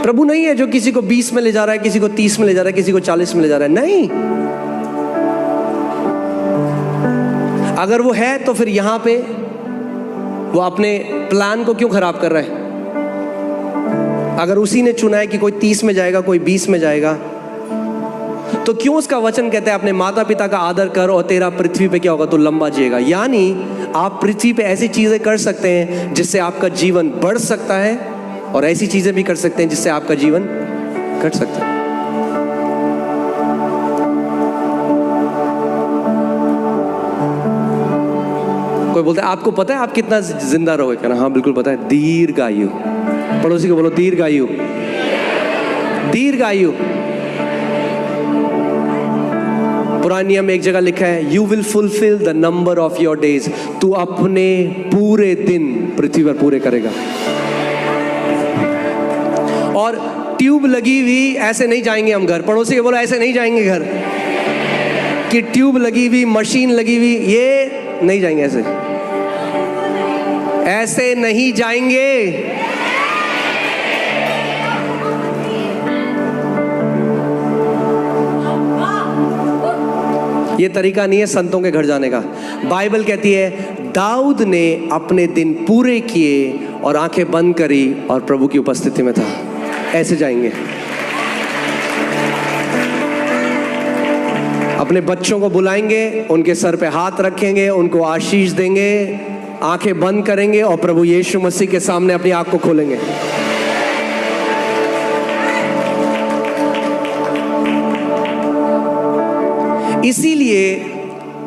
प्रभु नहीं है जो किसी को 20 में ले जा रहा है, किसी को 30 में ले जा रहा है, किसी को 40 में ले जा रहा है। नहीं, अगर वो है तो फिर यहां पे वो अपने प्लान को क्यों खराब कर रहा है? अगर उसी ने चुना है कि कोई 30 में जाएगा, कोई 20 में जाएगा, तो क्यों उसका वचन कहता है अपने माता पिता का आदर कर और तेरा पृथ्वी पे क्या होगा, तो लंबा जिएगा। यानी आप पृथ्वी पे ऐसी चीजें कर सकते हैं जिससे आपका जीवन बढ़ सकता है, और ऐसी चीजें भी कर सकते हैं जिससे आपका जीवन घट सकता है। कोई बोलता है आपको पता है आप कितना जिंदा रहोगे? कहना हाँ बिल्कुल पता है, दीर्घायु। पड़ोसी को बोलो दीर्घायु, दीर्घायु। पुराने नियम में एक जगह लिखा है, you will fulfil the number of your days. तू अपने पूरे दिन पृथ्वी पर पूरे करेगा। और ट्यूब लगी हुई ऐसे नहीं जाएंगे हम घर। पड़ोसी को बोलो ऐसे नहीं जाएंगे घर, कि ट्यूब लगी हुई, मशीन लगी हुई, ये नहीं जाएंगे। ऐसे ऐसे नहीं जाएंगे। ये तरीका नहीं है संतों के घर जाने का। बाइबल कहती है दाऊद ने अपने दिन पूरे किए और आंखें बंद करी और प्रभु की उपस्थिति में था। ऐसे जाएंगे। अपने बच्चों को बुलाएंगे, उनके सर पे हाथ रखेंगे, उनको आशीष देंगे, आंखें बंद करेंगे और प्रभु यीशु मसीह के सामने अपनी आंख को खोलेंगे। इसीलिए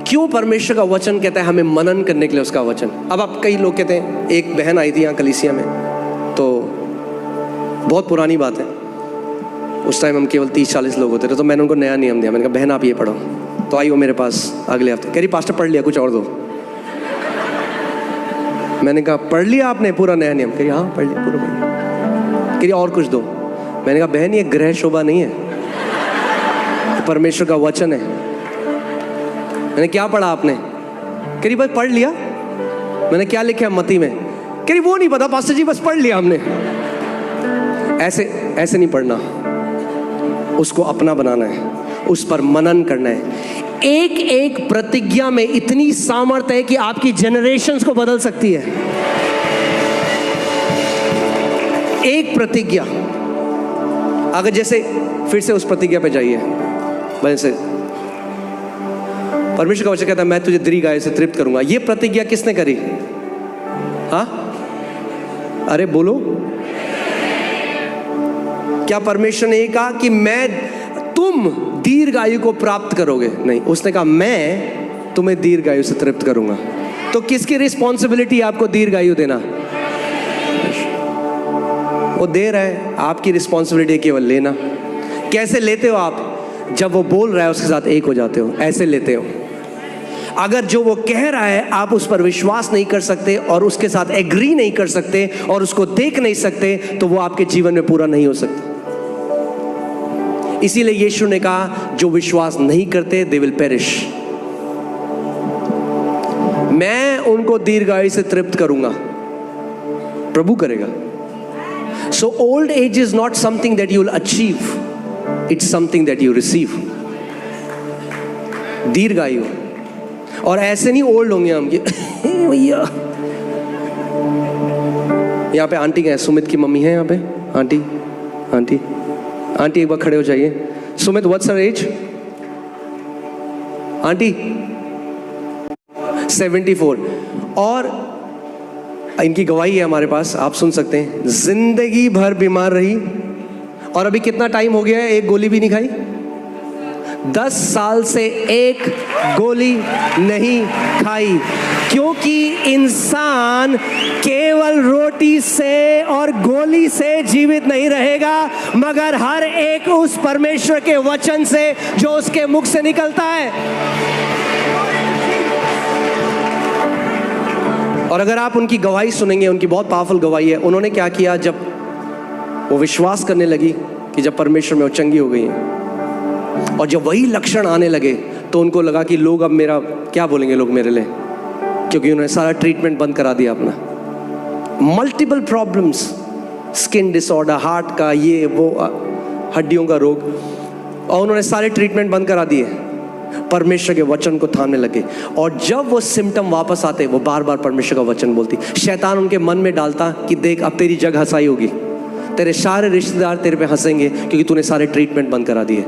क्यों परमेश्वर का वचन कहता है हमें मनन करने के लिए उसका वचन। अब आप कई लोग कहते हैं, एक बहन आई थी यहाँ कलीसिया में, तो बहुत पुरानी बात है, उस टाइम हम केवल 30-40 लोग होते थे, तो मैंने उनको नया नियम दिया। मैंने कहा बहन आप ये पढ़ो। तो आई वो मेरे पास अगले हफ्ते, कह रही पास्टर पढ़ लिया, कुछ और दो। मैंने कहा पढ़ लिया आपने पूरा नया नियम? कह रही हाँ पढ़ लिया पूरा, पढ़ लिया। कह रही और कुछ दो। मैंने कहा बहन ये ग्रह शोभा नहीं है, तो परमेश्वर का वचन है। मैंने क्या पढ़ा आपने? कह रही बस पढ़ लिया। मैंने क्या लिखा है मत्ती में? कह रही वो नहीं पता पास्टर जी, बस पढ़ लिया हमने। ऐसे ऐसे नहीं पढ़ना, उसको अपना बनाना है, उस पर मनन करना है। एक एक प्रतिज्ञा में इतनी सामर्थ्य है कि आपकी जनरेशंस को बदल सकती है। एक प्रतिज्ञा, अगर जैसे फिर से उस प्रतिज्ञा पे जाइए, वैसे परमेश्वर का वचन कहता है मैं तुझे दीर्घायु से तृप्त करूंगा। ये प्रतिज्ञा किसने करी? हाँ अरे बोलो, क्या परमेश्वर ने ये कहा कि मैं तुम दीर्घायु को प्राप्त करोगे? नहीं, उसने कहा मैं तुम्हें दीर्घायु से तृप्त करूंगा। तो किसकी रिस्पॉन्सिबिलिटी है आपको दीर्घायु देना? वो दे रहा है, आपकी रिस्पॉन्सिबिलिटी केवल लेना। कैसे लेते हो आप? जब वो बोल रहा है उसके साथ एक हो जाते हो, ऐसे लेते हो। अगर जो वो कह रहा है आप उस पर विश्वास नहीं कर सकते और उसके साथ एग्री नहीं कर सकते और उसको देख नहीं सकते, तो वो आपके जीवन में पूरा नहीं हो सकता। इसीलिए यीशु ने कहा जो विश्वास नहीं करते दे विल पेरिश। मैं उनको दीर्घायु से तृप्त करूंगा, प्रभु करेगा। So old age is not something that you will achieve, it's something that you receive. दीर्घायु। और ऐसे नहीं ओल्ड होंगे हम भैया। यहाँ पे आंटी है, सुमित की मम्मी है यहाँ पे। आंटी आंटी आंटी एक बार खड़े हो जाइए। Sumit what's her age? Aunty 74। और इनकी गवाही है हमारे पास, आप सुन सकते हैं। जिंदगी भर बीमार रही और अभी कितना टाइम हो गया है, एक गोली भी नहीं खाई। 10 साल से एक गोली नहीं खाई, क्योंकि इंसान केवल रोटी से और गोली से जीवित नहीं रहेगा, मगर हर एक उस परमेश्वर के वचन से जो उसके मुख से निकलता है। और अगर आप उनकी गवाही सुनेंगे, उनकी बहुत पावरफुल गवाही है। उन्होंने क्या किया, जब वो विश्वास करने लगी कि जब परमेश्वर में वो चंगी हो गई हैं, और जब वही लक्षण आने लगे तो उनको लगा कि लोग अब मेरा क्या बोलेंगे लोग मेरे लिए, क्योंकि उन्होंने सारा ट्रीटमेंट बंद करा दिया अपना। Multiple problems, skin disorder, heart का, ये वो, हड्डियों का रोग, और उन्होंने सारे ट्रीटमेंट बंद करा दिए, परमेश्वर के वचन को थामने लगे। और जब वो सिम्टम वापस आते, वो बार बार परमेश्वर का वचन बोलती। शैतान उनके मन में डालता कि देख अब तेरी जग हंसाई होगी, तेरे सारे रिश्तेदार तेरे पे हंसेंगे क्योंकि तूने सारे ट्रीटमेंट बंद करा दिए।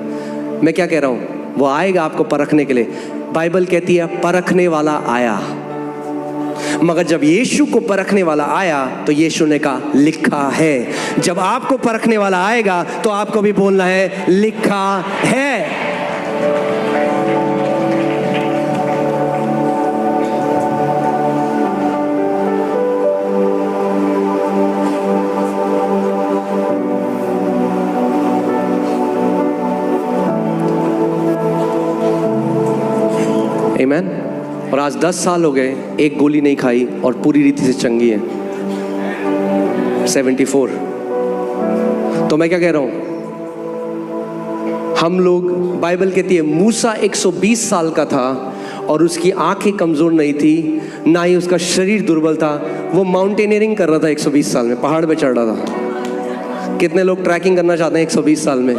मैं क्या कह रहा हूँ, वो आएगा आपको परखने के लिए। बाइबल कहती है परखने वाला आया, मगर जब यीशु को परखने वाला आया तो यीशु ने कहा लिखा है। जब आपको परखने वाला आएगा तो आपको भी बोलना है लिखा है। आमीन। और आज 10 साल हो गए, एक गोली नहीं खाई और पूरी रीति से चंगी है, 74। तो मैं क्या कह रहा हूं, हम लोग, बाइबल कहती है मूसा 120 साल का था और उसकी आंखें कमजोर नहीं थी, ना ही उसका शरीर दुर्बल था। वो माउंटेनियरिंग कर रहा था 120 साल में, पहाड़ पे चढ़ रहा था। कितने लोग ट्रैकिंग करना चाहते हैं 120 साल में?